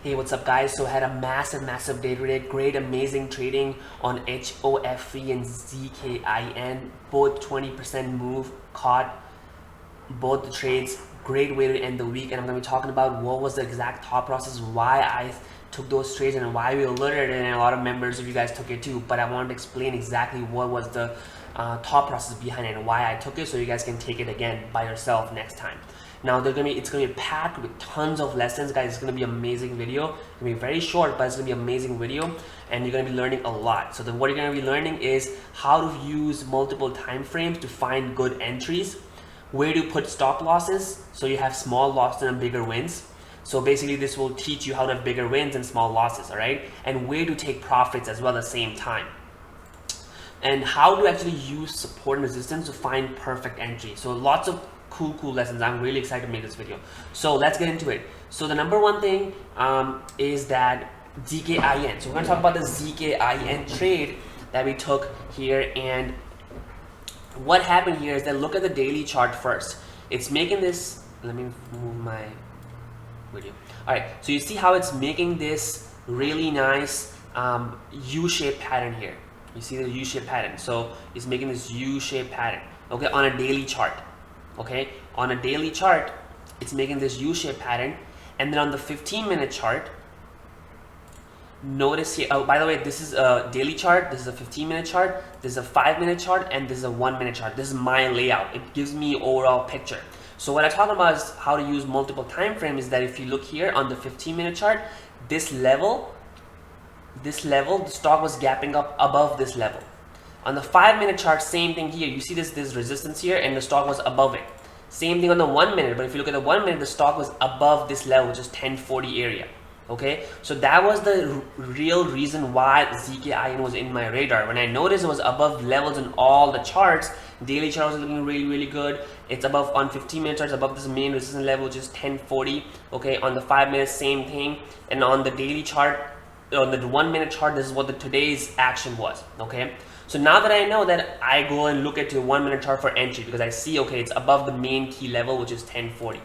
Hey, what's up guys? So I had a massive day today. Great, amazing trading on HOFV and ZKIN. Both 20% move, caught both the trades. Great way to end the week, and I'm going to be talking about what was the exact thought process, why I took those trades and why we alerted it, and a lot of members of you guys took it too. But I wanted to explain exactly what was the thought process behind it and why I took it, so you guys can take it again by yourself next time. Now it's gonna be packed with tons of lessons, guys. It's gonna be an amazing video. It's gonna be very short, but it's gonna be an amazing video, and you're gonna be learning a lot. So what you're gonna be learning is how to use multiple time frames to find good entries, where to put stop losses so you have small losses and bigger wins. So basically this will teach you how to have bigger wins and small losses, all right? And where to take profits as well at the same time. And how to actually use support and resistance to find perfect entry. So lots of cool lessons. I'm really excited to make this video. So let's get into it. So the number one thing is that ZKIN. So we're gonna talk about the ZKIN trade that we took here, and what happened here is that look at the daily chart first. It's making this, let me move my video. All right, so you see how it's making this really nice U-shaped pattern here. You see the U-shaped pattern. So it's making this U-shaped pattern, okay, on a daily chart. Okay, on a daily chart, it's making this U-shaped pattern, and then on the 15-minute chart, notice here. Oh, by the way, this is a daily chart. This is a 15-minute chart. This is a 5-minute chart, and this is a 1-minute chart. This is my layout. It gives me overall picture. So what I talk about is how to use multiple time frames. Is that if you look here on the 15-minute chart, this level, the stock was gapping up above this level. On the 5-minute chart, same thing here. You see this resistance here, and the stock was above it. Same thing on the 1-minute, but if you look at the 1-minute, the stock was above this level, which is 1040 area. Okay, so that was the real reason why ZKIN was in my radar. When I noticed it was above levels in all the charts, daily chart was looking really good. It's above on 15-minute charts, above this main resistance level, which is 1040. Okay, on the 5-minute, same thing, and on the daily chart, on the 1-minute chart, this is what today's action was. Okay. So now that I know that, I go and look at the 1-minute chart for entry, because I see, okay, it's above the main key level, which is 1040.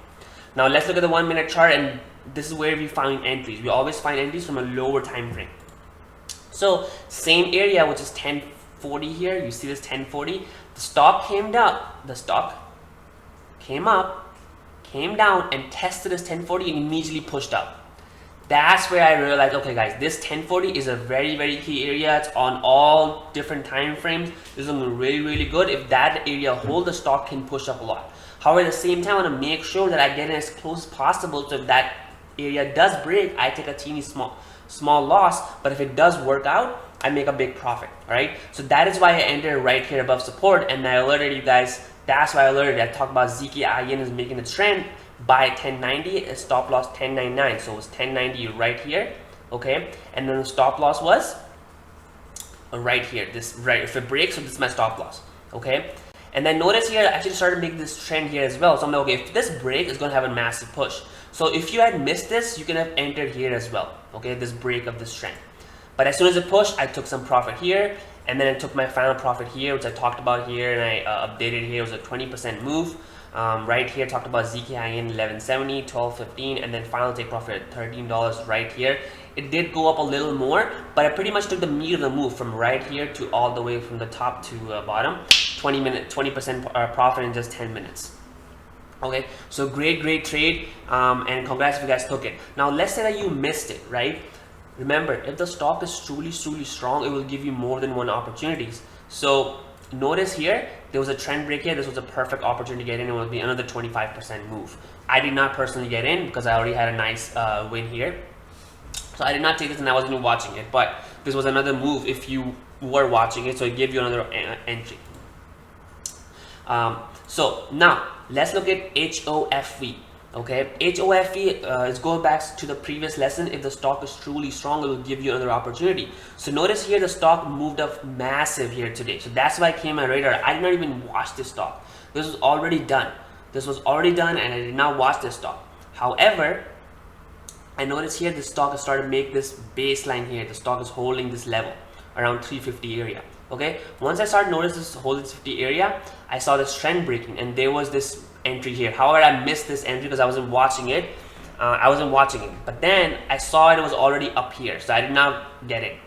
Now let's look at the 1-minute chart, and this is where we find entries. We always find entries from a lower time frame. So same area, which is 1040 here. You see this 1040. The stock came down. The stock came up, came down, and tested this 1040 and immediately pushed up. That's where I realized, okay guys, this 1040 is a very key area. It's on all different time frames. This is looking really good. If that area hold, the stock can push up a lot. However, at the same time, I want to make sure that I get in as close as possible, so if that area does break, I take a teeny small loss, but if it does work out, I make a big profit. All right, so that is why I entered right here above support, and I alerted you guys. That's why I alerted. I talked about ZKIN is making a trend by 1090, a stop loss 1099. So it was 1090 right here, okay, and then the stop loss was right here. This right, if it breaks, so this is my stop loss, okay. And then notice here, I actually started making this trend here as well. So I'm like, okay, if this break is going to have a massive push. So if you had missed this, you can have entered here as well, okay, this break of this trend. But as soon as it pushed, I took some profit here, and then I took my final profit here, which I talked about here, and I updated here. It was a 20% move. Right here, talked about ZKIN 1170, 1215, and then final take profit at $13 right here. It did go up a little more, but I pretty much took the meat of the move from right here to all the way from the top to bottom. 20% profit in just 10 minutes. Okay, so great trade, and congrats if you guys took it. Now let's say that you missed it, right? Remember, if the stock is truly strong, it will give you more than one opportunities. So notice here, there was a trend break here. This was a perfect opportunity to get in. It will be another 25% move. I did not personally get in because I already had a nice win here. So I did not take this, and I wasn't even watching it. But this was another move if you were watching it. So it gave you another entry. So now let's look at HOFV. Okay, HOFV is going back to the previous lesson. If the stock is truly strong, it will give you another opportunity. So notice here, the stock moved up massive here today. So that's why I came on my radar. I did not even watch this stock. This was already done. This was already done, and I did not watch this stock. However, I noticed here the stock has started to make this baseline here. The stock is holding this level around 350 area. Okay, once I started noticing this holding 50 area, I saw this trend breaking, and there was this entry here. However, I missed this entry because I wasn't watching it. I wasn't watching it, but then I saw it was already up here, so I did not get it.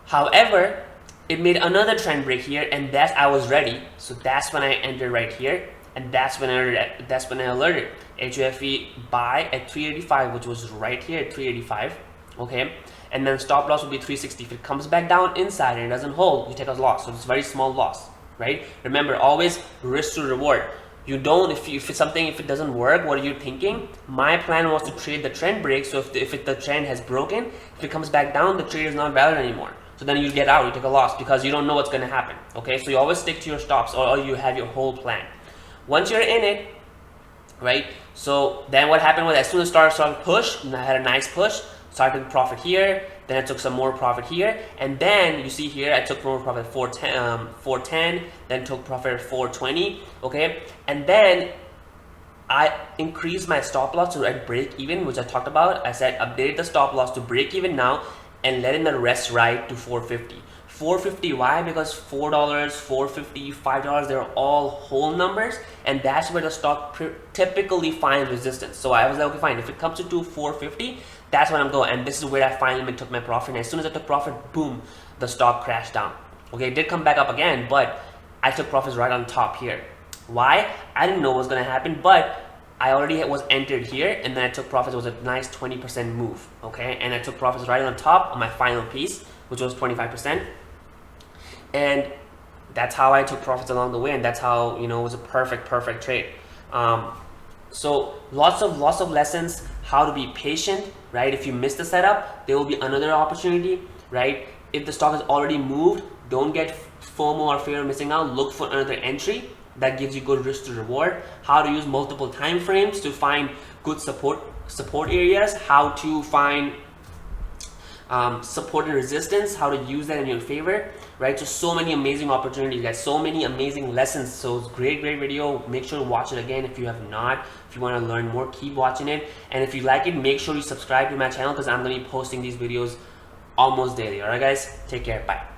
However, it made another trend break here, and I was ready. So that's when I entered right here, and that's when I alerted HOFV buy at 385, which was right here at 385. Okay, and then stop loss will be 360. If it comes back down inside and it doesn't hold, you take a loss. So it's very small loss, right? Remember, always risk to reward. You don't, if it doesn't work, what are you thinking? My plan was to trade the trend break. So if the trend has broken, if it comes back down, the trade is not valid anymore. So then you get out, you take a loss because you don't know what's going to happen. Okay, so you always stick to your stops, or you have your whole plan. Once you're in it, right? So then what happened was, as soon as started to push, and I had a nice push, started profit here, then I took some more profit here, and then you see here I took more profit at 410, then took profit at 420. Okay, and then I increased my stop loss to at break even, which I talked about. I said update the stop loss to break even now and letting the rest ride to 450. 450, why? Because $4, $4.50, $5, they're all whole numbers, and that's where the stock typically finds resistance. So I was like, okay, fine, if it comes to 450, that's when I'm going, and this is where I finally took my profit. And as soon as I took profit, boom, the stock crashed down. Okay, it did come back up again, but I took profits right on top here. Why? I didn't know what was going to happen, but I already was entered here, and then I took profits. It was a nice 20% move, okay? And I took profits right on top of my final piece, which was 25%. And that's how I took profits along the way, and that's how, you know, it was a perfect trade. So lots of lessons, how to be patient, right? If you miss the setup, there will be another opportunity, right? If the stock has already moved, don't get FOMO or fear of missing out. Look for another entry that gives you good risk to reward. How to use multiple time frames to find good support areas. How to find support and resistance. How to use that in your favor, right? So many amazing opportunities, guys. So many amazing lessons. So it's great video. Make sure to watch it again if you have not. If you want to learn more, keep watching it. And if you like it, make sure you subscribe to my channel, because I'm going to be posting these videos almost daily. All right, guys. Take care. Bye.